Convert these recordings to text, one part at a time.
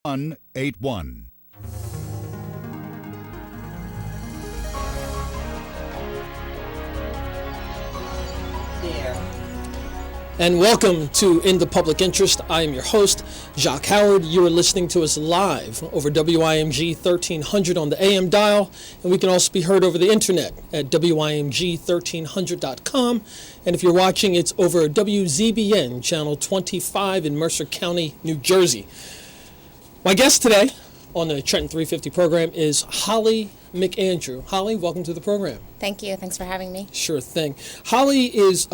181. And welcome to In the Public Interest. I am your host, Jacque Howard. You are listening to us live over WIMG 1300 on the AM dial, and we can also be heard over the internet at WIMG1300.com. And if you're watching, it's over WZBN channel 25 in Mercer County, New Jersey. My guest today on the Trenton 350 program is Holly McAndrew. Holly, welcome to the program. Thank you. Thanks for having me. Sure thing. Holly is...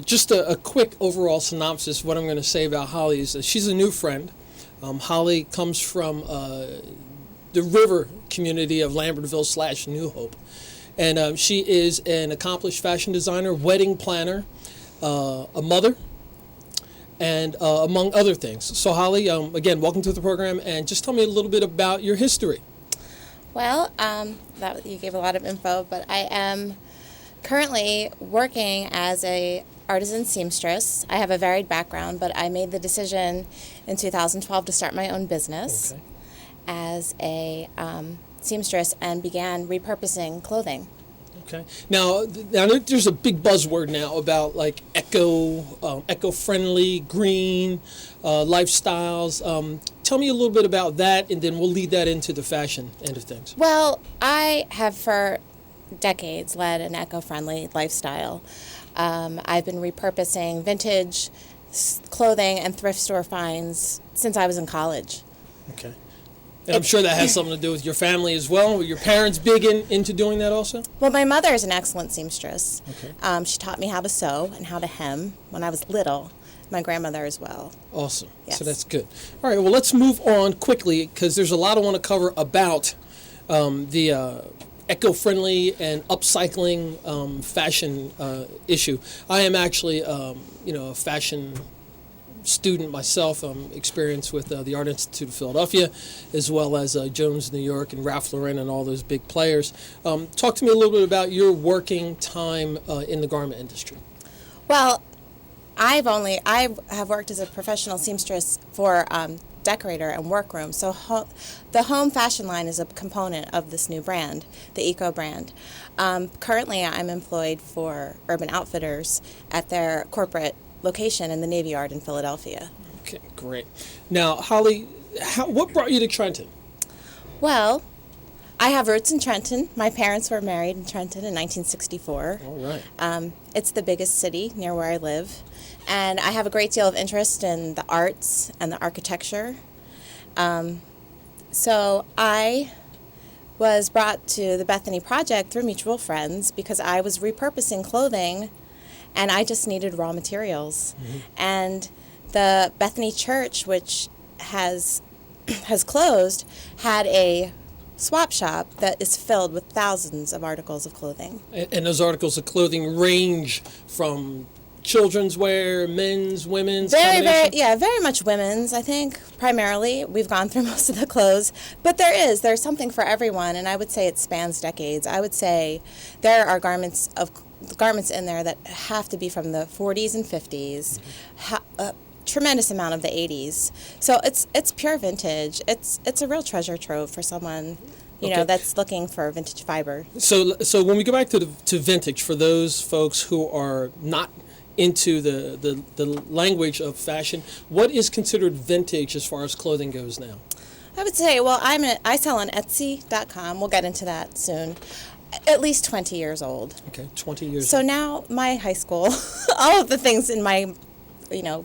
just a quick overall synopsis of what I'm going to say about Holly is that she's a new friend. Holly comes from the river community of Lambertville / New Hope. And she is an accomplished fashion designer, wedding planner, a mother, and among other things. So Holly, again, welcome to the program, and just tell me a little bit about your history. Well, you gave a lot of info, but I am currently working as a artisan seamstress. I have a varied background, but I made the decision in 2012 to start my own business as a seamstress and began repurposing clothing. Okay. Now there's a big buzzword now about like eco-friendly, green lifestyles. Tell me a little bit about that, and then we'll lead that into the fashion end of things. Well, I have for decades led an eco-friendly lifestyle. I've been repurposing vintage clothing and thrift store finds since I was in college. Okay. And I'm sure that has something to do with your family as well. Were your parents big into doing that also? Well, my mother is an excellent seamstress. Okay. She taught me how to sew and how to hem when I was little. My grandmother as well. Awesome. Yes. So that's good. All right, well, let's move on quickly because there's a lot I want to cover about the eco-friendly and upcycling fashion issue. I am actually, a fashion student myself. I'm experienced with the Art Institute of Philadelphia, as well as Jones New York and Ralph Lauren and all those big players. Talk to me a little bit about your working time in the garment industry. Well, I have worked as a professional seamstress for decorator and workroom. So the home fashion line is a component of this new brand, the Eco brand. Currently, I'm employed for Urban Outfitters at their corporate location in the Navy Yard in Philadelphia. Okay, great. Now, Holly, what brought you to Trenton? Well, I have roots in Trenton. My parents were married in Trenton in 1964. All right. It's the biggest city near where I live. And I have a great deal of interest in the arts and the architecture. So I was brought to the Bethany Project through mutual friends because I was repurposing clothing and I just needed raw materials. Mm-hmm. And the Bethany Church, which has closed, had a swap shop that is filled with thousands of articles of clothing. And those articles of clothing range from children's wear, men's, women's? Very much women's, I think, primarily. We've gone through most of the clothes. But there's something for everyone, and I would say it spans decades. I would say there are garments in there that have to be from the 40s and 50s, a tremendous amount of the 80s. So it's pure vintage. It's a real treasure trove for someone that's looking for vintage fiber. So when we go back to vintage, for those folks who are not into the language of fashion, what is considered vintage as far as clothing goes now? I would say, I sell on Etsy.com. We'll get into that soon. At least 20 years old. Okay, 20 years so old. Now my high school, all of the things in my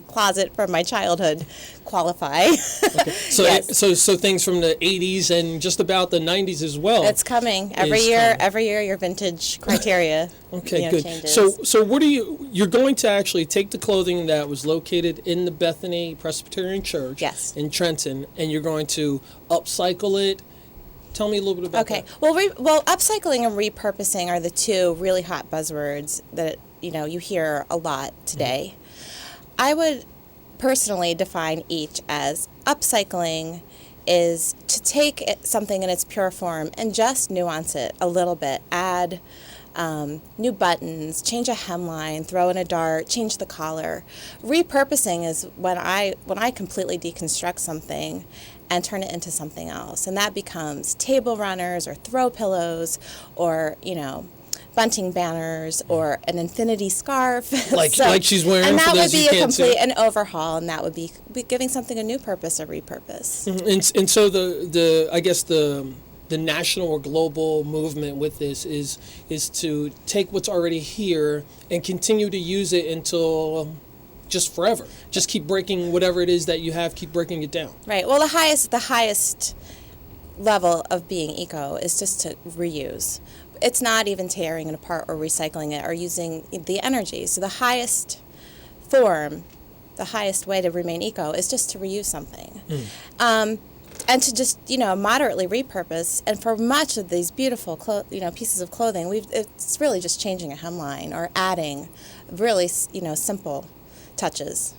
closet from my childhood qualify. Okay. So, yes. so things from the 80s and just about the 90s as well. It's coming every year. Every year, your vintage criteria. Okay, good. Changes. So what you're going to actually take the clothing that was located in the Bethany Presbyterian Church in Trenton, and you're going to upcycle it. Tell me a little bit about that. Okay. Well, upcycling and repurposing are the two really hot buzzwords that you hear a lot today. Mm-hmm. I would personally define each as upcycling is to take something in its pure form and just nuance it a little bit, add new buttons, change a hemline, throw in a dart, change the collar. Repurposing is when I completely deconstruct something and turn it into something else. And that becomes table runners or throw pillows or, bunting banners or an infinity scarf. Like she's wearing. And that for would those be you a can't see. complete an overhaul, and that would be giving something a new purpose or repurpose. And so I guess the national or global movement with this is to take what's already here and continue to use it until just forever. Just keep breaking whatever it is that you have, keep breaking it down. Right. Well, the highest level of being eco is just to reuse. It's not even tearing it apart or recycling it or using the energy. So the highest form, the highest way to remain eco is just to reuse something. And to just, moderately repurpose. And for much of these beautiful, pieces of clothing, it's really just changing a hemline or adding really, simple touches.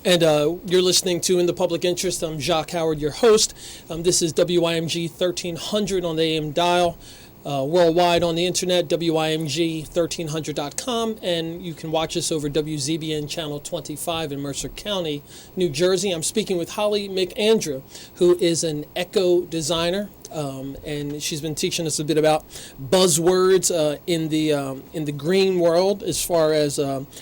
And you're listening to In the Public Interest. I'm Jacque Howard, your host. This is WIMG 1300 on the AM dial. Worldwide on the internet, WIMG1300.com, and you can watch us over WZBN Channel 25 in Mercer County, New Jersey. I'm speaking with Holly McAndrew, who is an eco designer, and she's been teaching us a bit about buzzwords in the green world as far as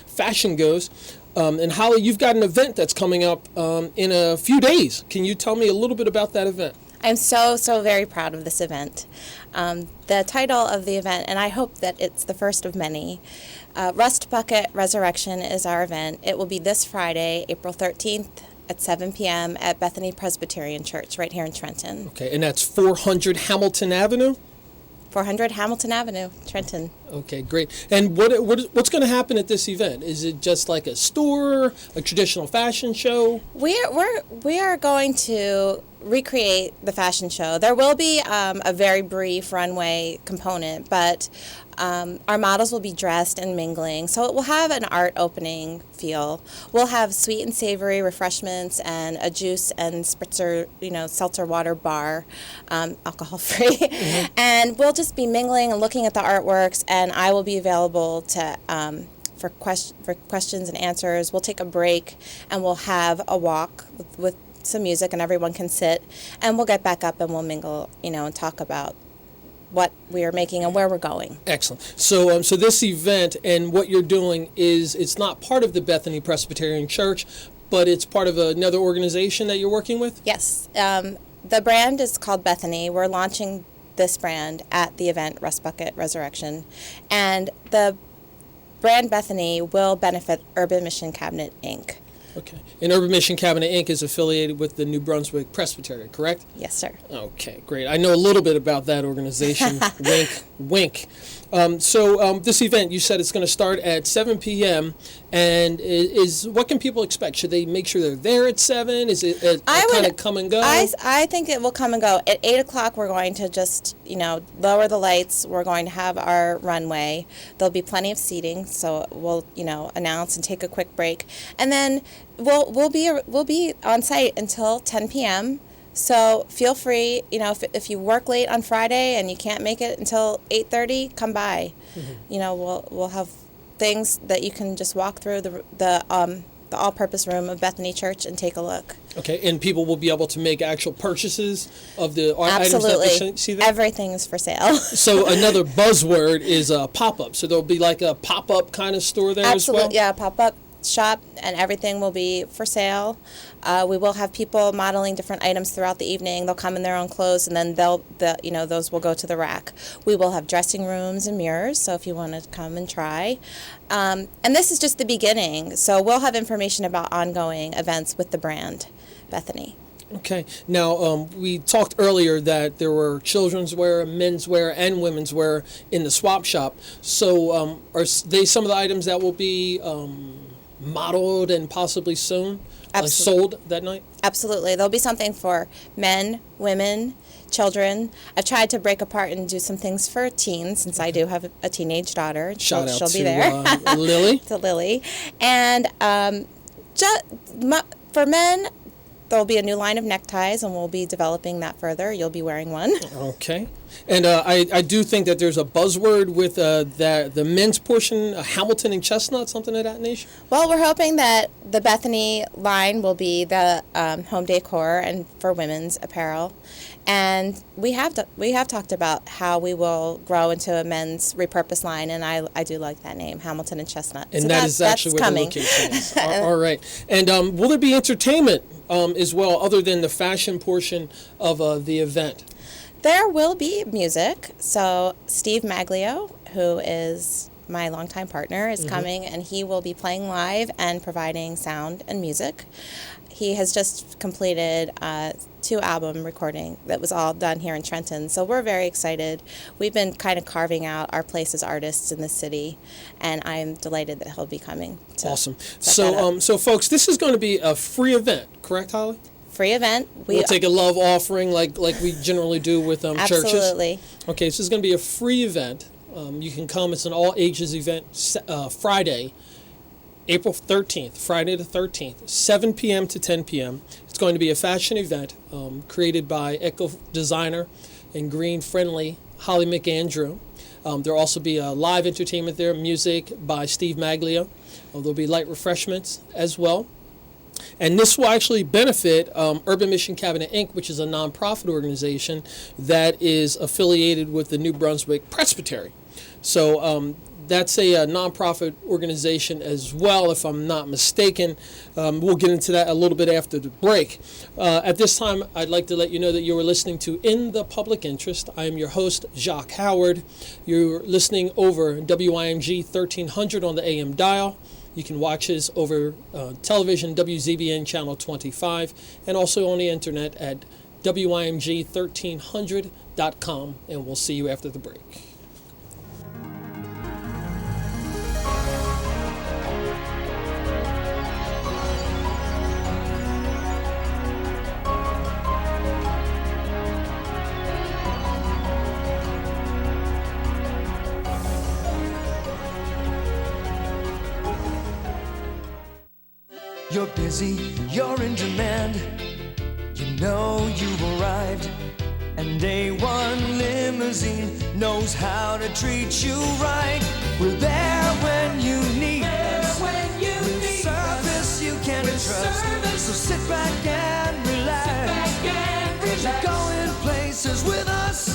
fashion goes. And Holly, you've got an event that's coming up in a few days. Can you tell me a little bit about that event? I'm so very proud of this event. The title of the event, and I hope that it's the first of many, Rust Bucket Resurrection is our event. It will be this Friday, April 13th at 7 p.m. at Bethany Presbyterian Church right here in Trenton. Okay, and that's 400 Hamilton Avenue? 400 Hamilton Avenue, Trenton. Okay, great. And what's going to happen at this event? Is it just like a store, a traditional fashion show? We are going to recreate the fashion show. There will be a very brief runway component, but our models will be dressed and mingling, so it will have an art opening feel. We'll have sweet and savory refreshments and a juice and spritzer, seltzer water bar, alcohol-free. Mm-hmm. And we'll just be mingling and looking at the artworks, and I will be available to for questions and answers. We'll take a break, and we'll have a walk with some music, and everyone can sit, and we'll get back up and we'll mingle, and talk about what we are making and where we're going. Excellent. So this event and what you're doing it's not part of the Bethany Presbyterian Church, but it's part of another organization that you're working with? Yes. The brand is called Bethany. We're launching this brand at the event Rust Bucket Resurrection, and the brand Bethany will benefit Urban Mission Cabinet, Inc. Okay. And Urban Mission Cabinet, Inc. is affiliated with the New Brunswick Presbytery, correct? Yes, sir. Okay, great. I know a little bit about that organization. Wink, wink. So this event, you said it's going to start at 7 p.m. And what can people expect? Should they make sure they're there at 7? Is it kind of come and go? I think it will come and go. At 8 o'clock, we're going to just, lower the lights. We're going to have our runway. There'll be plenty of seating, so we'll, announce and take a quick break. And then we'll be on site until 10 p.m. So feel free, if you work late on Friday and you can't make it until 8:30, come by. Mm-hmm. We'll have things that you can just walk through the all-purpose room of Bethany Church and take a look. Okay, and people will be able to make actual purchases of the Absolutely. items that they see there? Everything is for sale. So another buzzword is a pop-up. So there'll be like a pop-up kind of store there as well? Absolutely, yeah, pop-up shop, and everything will be for sale. We will have people modeling different items throughout the evening. They'll come in their own clothes, and then those will go to the rack. We will have dressing rooms and mirrors, so if you want to come and try. And this is just the beginning, so we'll have information about ongoing events with the brand Bethany. Okay. Now, we talked earlier that there were children's wear, men's wear, and women's wear in the swap shop. So are they some of the items that will be modeled and possibly sold that night? Absolutely. There'll be something for men, women, children. I've tried to break apart and do some things for teens, since I do have a teenage daughter. Shout out she'll to be there. Lily. To Lily. And for men, there'll be a new line of neckties, and we'll be developing that further. You'll be wearing one. Okay. And I do think that there's a buzzword with the men's portion, Hamilton and Chestnut, something of that nature. Well, we're hoping that the Bethany line will be the home decor and for women's apparel. And we have talked about how we will grow into a men's repurposed line, and I do like that name, Hamilton and Chestnut. And so that is actually where the location is. All right. And will there be entertainment as well, other than the fashion portion of the event? There will be music. So Steve Maglio, who is my longtime partner, is coming, and he will be playing live and providing sound and music. He has just completed 2 album recording that was all done here in Trenton, so we're very excited. We've been kind of carving out our place as artists in the city, and I'm delighted that he'll be coming. Awesome. So folks, this is going to be a free event, correct, Holly? Free event. We'll take a love offering like we generally do with churches. Absolutely. Okay, so it's going to be a free event. You can come. It's an all ages event. Friday, April 13th, Friday the 13th, 7 p.m. to 10 p.m. It's going to be a fashion event created by eco designer and green friendly Holly McAndrew. There'll also be live entertainment there, music by Steve Maglio. There'll be light refreshments as well. And this will actually benefit Urban Mission Cabinet, Inc., which is a nonprofit organization that is affiliated with the New Brunswick Presbytery. So that's a nonprofit organization as well, if I'm not mistaken. We'll get into that a little bit after the break. At this time, I'd like to let you know that you are listening to In the Public Interest. I am your host, Jacque Howard. You're listening over WIMG 1300 on the AM dial. You can watch us over television, WZBN Channel 25, and also on the internet at WIMG1300.com. And we'll see you after the break. You're busy, you're in demand. You know you've arrived. And A1 Limousine knows how to treat you right. We're there when you need us. With service you can trust. So sit back and relax. 'Cause you're going places with us.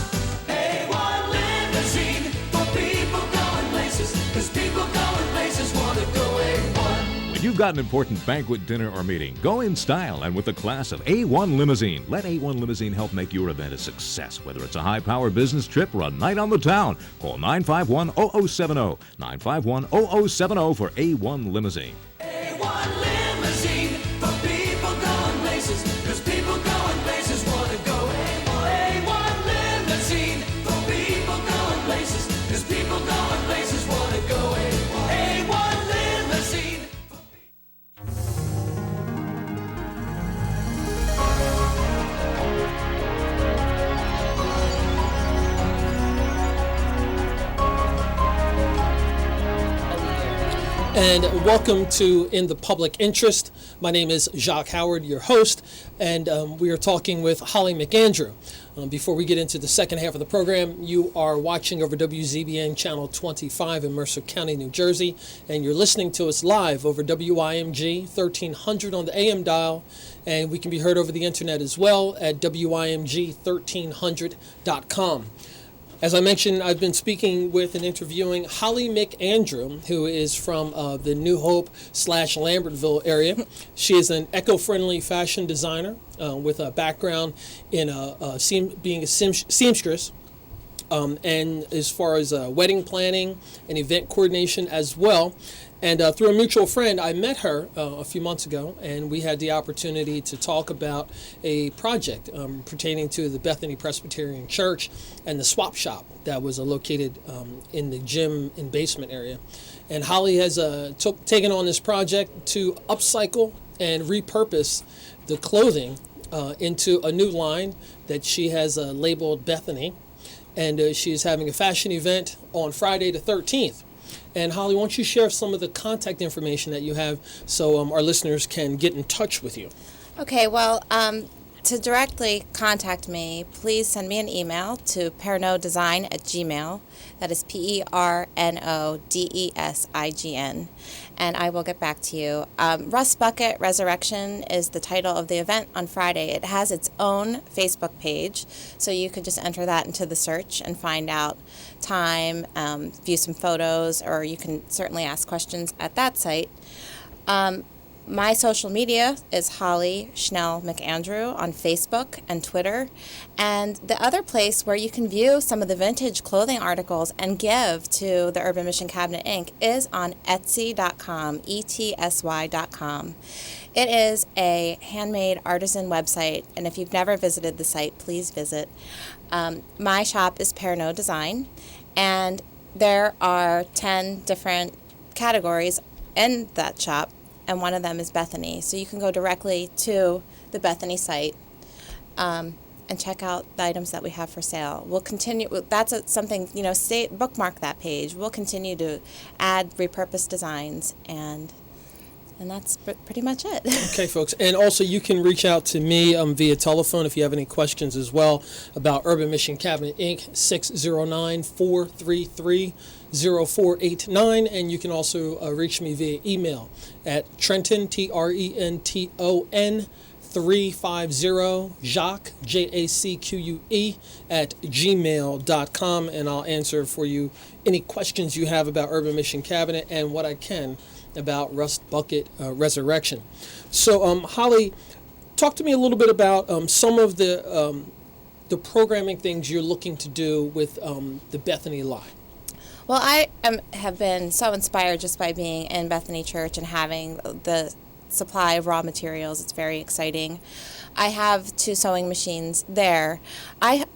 A1 Limousine for people going places. 'Cause people going places want to go A1. You've got an important banquet, dinner, or meeting. Go in style and with the class of A1 Limousine. Let A1 Limousine help make your event a success, whether it's a high-powered business trip or a night on the town. Call 951-0070, 951-0070 for A1 Limousine. A1 Limousine for people going places, 'cause people going places want to go A1. A1 Limousine for people going places, 'cause people going places want to go A1. A1 Limousine. And welcome to In the Public Interest. My name is Jacque Howard, your host, and we are talking with Holly McAndrew. Before we get into the second half of the program, you are watching over WZBN Channel 25 in Mercer County, New Jersey, and you're listening to us live over WIMG 1300 on the AM dial, and we can be heard over the internet as well at WIMG1300.com. As I mentioned, I've been speaking with and interviewing Holly McAndrew, who is from the New Hope / Lambertville area. She is an eco-friendly fashion designer with a background in being a seamstress. And as far as wedding planning and event coordination as well. And through a mutual friend, I met her a few months ago, and we had the opportunity to talk about a project pertaining to the Bethany Presbyterian Church and the swap shop that was located in the gym and basement area. And Holly has taken on this project to upcycle and repurpose the clothing into a new line that she has labeled Bethany. And she is having a fashion event on Friday the 13th. And Holly, why don't you share some of the contact information that you have so our listeners can get in touch with you? Okay, well, to directly contact me, please send me an email to pernodesign@gmail. That is PERNODESIGN, and I will get back to you. Rust Bucket Resurrection is the title of the event on Friday. It has its own Facebook page, so you could just enter that into the search and find out time, view some photos, or you can certainly ask questions at that site. My social media is Holly McAndrew on Facebook and Twitter. And the other place where you can view some of the vintage clothing articles and give to the Urban Mission Cabinet Inc. is on Etsy.com, ETSY.com. It is a handmade artisan website, and if you've never visited the site, please visit. My shop is Perno Design, and there are 10 different categories in that shop, and one of them is Bethany. So you can go directly to the Bethany site and check out the items that we have for sale. We'll continue. That's something, bookmark that page. We'll continue to add repurposed designs, and that's pretty much it. Okay, folks. And also, you can reach out to me via telephone if you have any questions as well about Urban Mission Cabinet Inc., 609-433-0489. And you can also reach me via email at Trenton, TRENTON, 350 Jacque, JACQUE, at gmail.com. And I'll answer for you any questions you have about Urban Mission Cabinet and what I can about Rust Bucket Resurrection. So, Holly, talk to me a little bit about some of the programming things you're looking to do with the Bethany line. Well, I have been so inspired just by being in Bethany Church and having the supply of raw materials. It's very exciting. I have 2 sewing machines there. At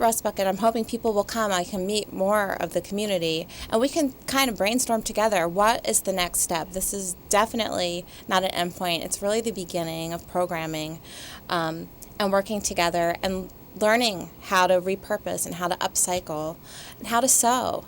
Rust Bucket, I'm hoping people will come. I can meet more of the community, and we can kind of brainstorm together. What is the next step? This is definitely not an endpoint. It's really the beginning of programming and working together and learning how to repurpose and how to upcycle and how to sew.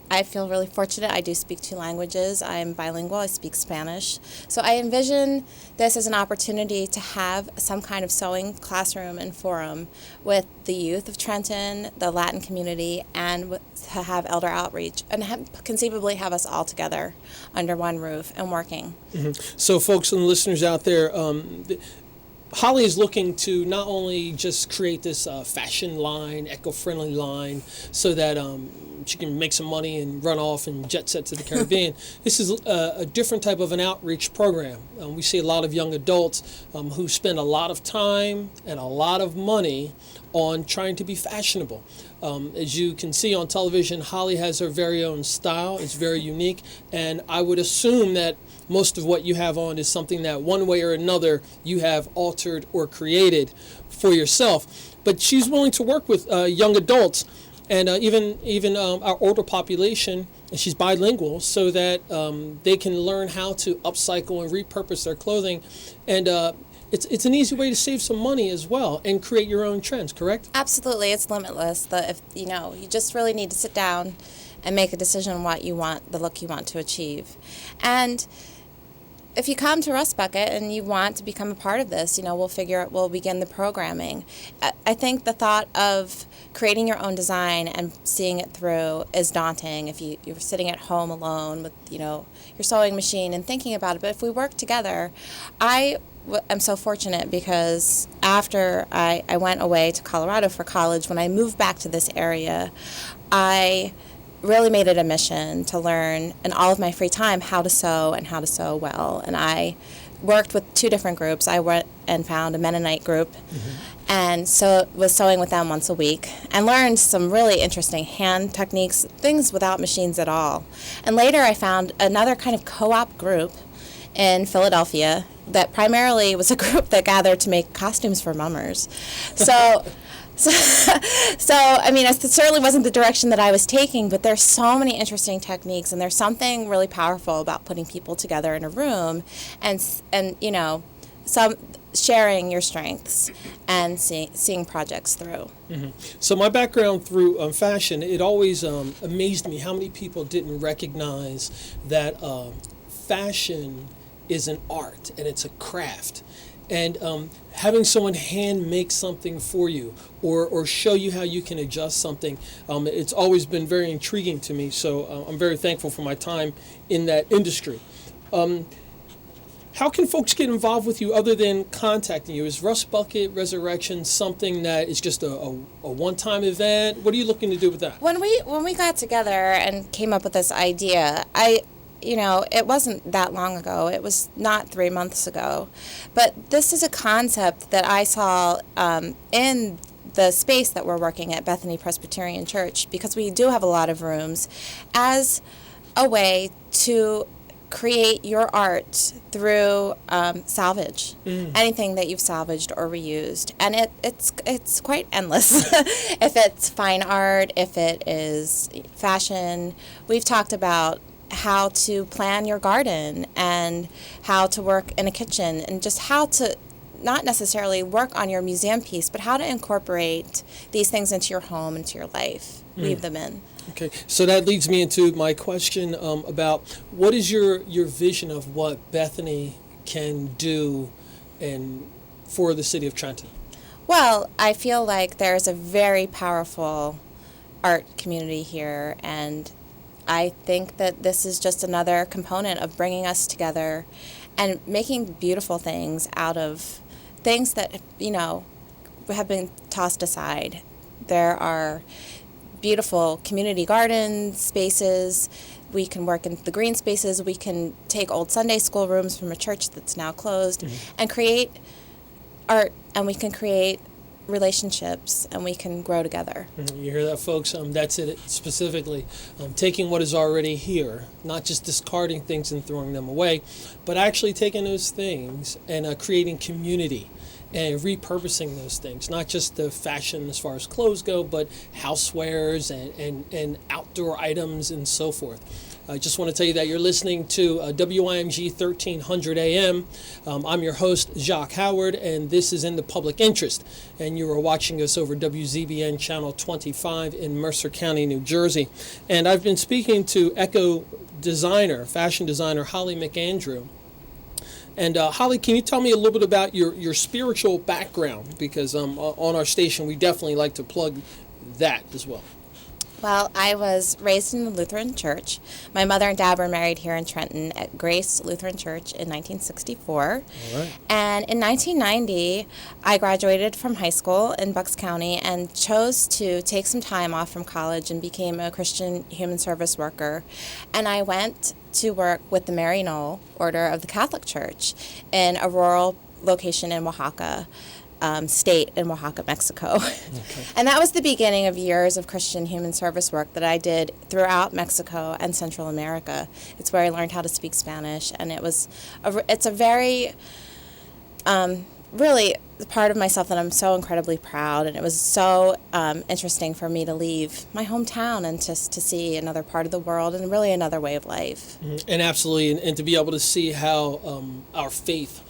I feel really fortunate. I do speak 2 languages. I'm bilingual. I speak Spanish. So I envision this as an opportunity to have some kind of sewing classroom and forum with the youth of Trenton, the Latin community, and to have elder outreach and conceivably have us all together under one roof and working. Mm-hmm. So folks and listeners out there, Holly is looking to not only just create this fashion line, eco-friendly line, so that she can make some money and run off and jet set to the Caribbean. This is a different type of an outreach program. We see a lot of young adults who spend a lot of time and a lot of money on trying to be fashionable. As you can see on television, Holly has her very own style. It's very unique, and I would assume that most of what you have on is something that one way or another you have altered or created for yourself. But she's willing to work with young adults and even our older population, and she's bilingual, so that they can learn how to upcycle and repurpose their clothing. And it's an easy way to save some money as well and create your own trends, correct? Absolutely. It's limitless. You just really need to sit down and make a decision on what you want, the look you want to achieve. And if you come to Rust Bucket and you want to become a part of this, we'll begin the programming. I think the thought of creating your own design and seeing it through is daunting if you're sitting at home alone with, your sewing machine and thinking about it. But if we work together, I'm so fortunate because after I went away to Colorado for college, when I moved back to this area, I really made it a mission to learn in all of my free time how to sew and how to sew well. And I worked with 2 different groups. I went and found a Mennonite group, and so was sewing with them once a week and learned some really interesting hand techniques, things without machines at all. And later I found another kind of co-op group in Philadelphia that primarily was a group that gathered to make costumes for mummers. So, it certainly wasn't the direction that I was taking, but there's so many interesting techniques, and there's something really powerful about putting people together in a room and some sharing your strengths and seeing projects through. Mm-hmm. So my background through fashion, it always amazed me how many people didn't recognize that fashion is an art and it's a craft. And having someone hand make something for you or show you how you can adjust something, it's always been very intriguing to me. So I'm very thankful for my time in that industry. How can folks get involved with you other than contacting you? Is Rust Bucket Resurrection something that is just a one-time event? What are you looking to do with that? When we got together and came up with this idea, it wasn't that long ago. It was not 3 months ago. But this is a concept that I saw in the space that we're working at Bethany Presbyterian Church, because we do have a lot of rooms, as a way to create your art through salvage, anything that you've salvaged or reused, and it's quite endless. If it's fine art, if it is fashion, we've talked about how to plan your garden and how to work in a kitchen, and just how to not necessarily work on your museum piece, but how to incorporate these things into your home, into your life, weave them in. Okay, so that leads me into my question about what is your vision of what Bethany can do for the city of Trenton? Well, I feel like there's a very powerful art community here, and I think that this is just another component of bringing us together and making beautiful things out of things that, have been tossed aside. There are beautiful community garden spaces. We can work in the green spaces. We can take old Sunday school rooms from a church that's now closed and create art, and we can create relationships, and we can grow together. You hear that, folks? That's it specifically. Taking what is already here, not just discarding things and throwing them away, but actually taking those things and creating community and repurposing those things, not just the fashion as far as clothes go, but housewares and outdoor items and so forth. I just want to tell you that you're listening to WIMG 1300 AM. I'm your host, Jacque Howard, and this is In the Public Interest. And you are watching us over WZBN Channel 25 in Mercer County, New Jersey. And I've been speaking to fashion designer Holly McAndrew. And Holly, can you tell me a little bit about your spiritual background? Because on our station, we definitely like to plug that as well. Well, I was raised in the Lutheran Church. My mother and dad were married here in Trenton at Grace Lutheran Church in 1964. All right. And in 1990, I graduated from high school in Bucks County and chose to take some time off from college and became a Christian human service worker. And I went to work with the Mary Knoll Order of the Catholic Church in a rural location in Oaxaca. State in Oaxaca, Mexico. Okay. And that was the beginning of years of Christian human service work that I did throughout Mexico and Central America. It's where I learned how to speak Spanish, and it's a very, really part of myself that I'm so incredibly proud, and it was so interesting for me to leave my hometown and just to see another part of the world and really another way of life. And absolutely, and to be able to see how our faith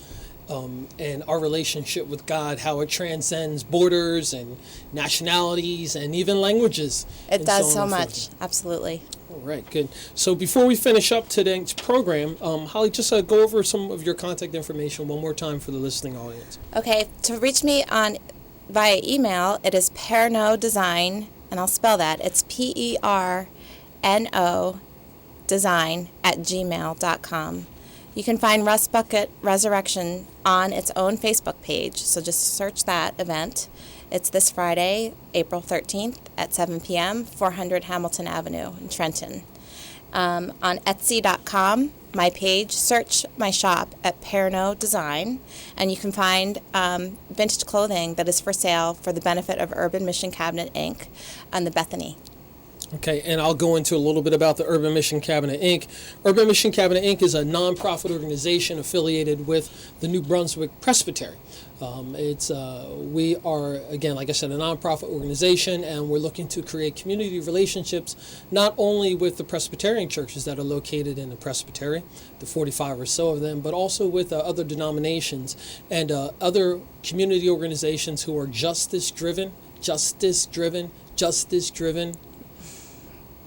and our relationship with God, how it transcends borders and nationalities and even languages. It does so much, absolutely. All right, good. So before we finish up today's program, Holly, just go over some of your contact information one more time for the listening audience. Okay, to reach me via email, it is Perno Design, and I'll spell that. It's PERNO design@gmail.com. You can find Rust Bucket Resurrection on its own Facebook page, so just search that event. It's this Friday, April 13th at 7 p.m., 400 Hamilton Avenue in Trenton. On Etsy.com, my page, search my shop at Perno Design, and you can find vintage clothing that is for sale for the benefit of Urban Mission Cabinet, Inc. and the Bethany. Okay, and I'll go into a little bit about the Urban Mission Cabinet, Inc. Urban Mission Cabinet, Inc. is a nonprofit organization affiliated with the New Brunswick Presbytery. We are, again, like I said, a nonprofit organization, and we're looking to create community relationships not only with the Presbyterian churches that are located in the Presbytery, the 45 or so of them, but also with other denominations and other community organizations who are justice-driven,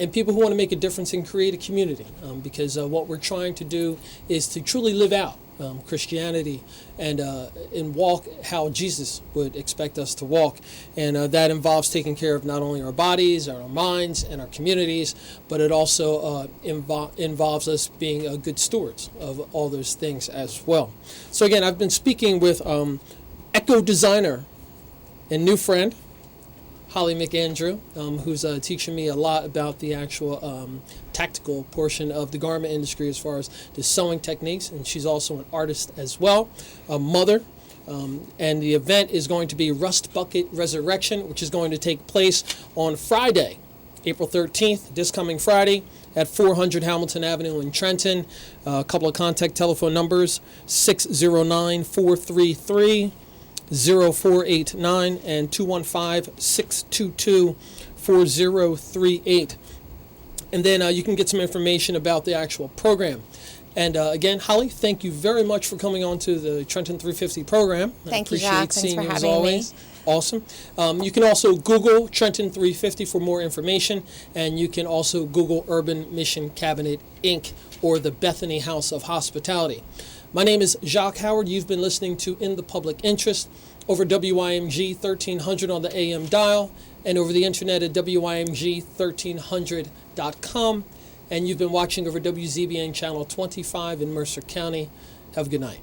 and people who want to make a difference and create a community, because what we're trying to do is to truly live out Christianity and walk how Jesus would expect us to walk. And that involves taking care of not only our bodies, our minds, and our communities, but it also involves us being good stewards of all those things as well. So again, I've been speaking with eco designer and new friend, Holly McAndrew, who's teaching me a lot about the actual tactical portion of the garment industry as far as the sewing techniques, and she's also an artist as well, a mother, and the event is going to be Rust Bucket Resurrection, which is going to take place on Friday, April 13th, this coming Friday, at 400 Hamilton Avenue in Trenton. A couple of contact telephone numbers, 609-433 0489 and 215-622-4038. And then you can get some information about the actual program. And again, Holly, thank you very much for coming on to the Trenton 350 program. Thank you, Jacque. Thanks for having me. Awesome. You can also Google Trenton 350 for more information, and you can also Google Urban Mission Cabinet, Inc., or the Bethany House of Hospitality. My name is Jacque Howard. You've been listening to In the Public Interest over WIMG 1300 on the AM dial and over the internet at WIMG1300.com. And you've been watching over WZBN Channel 25 in Mercer County. Have a good night.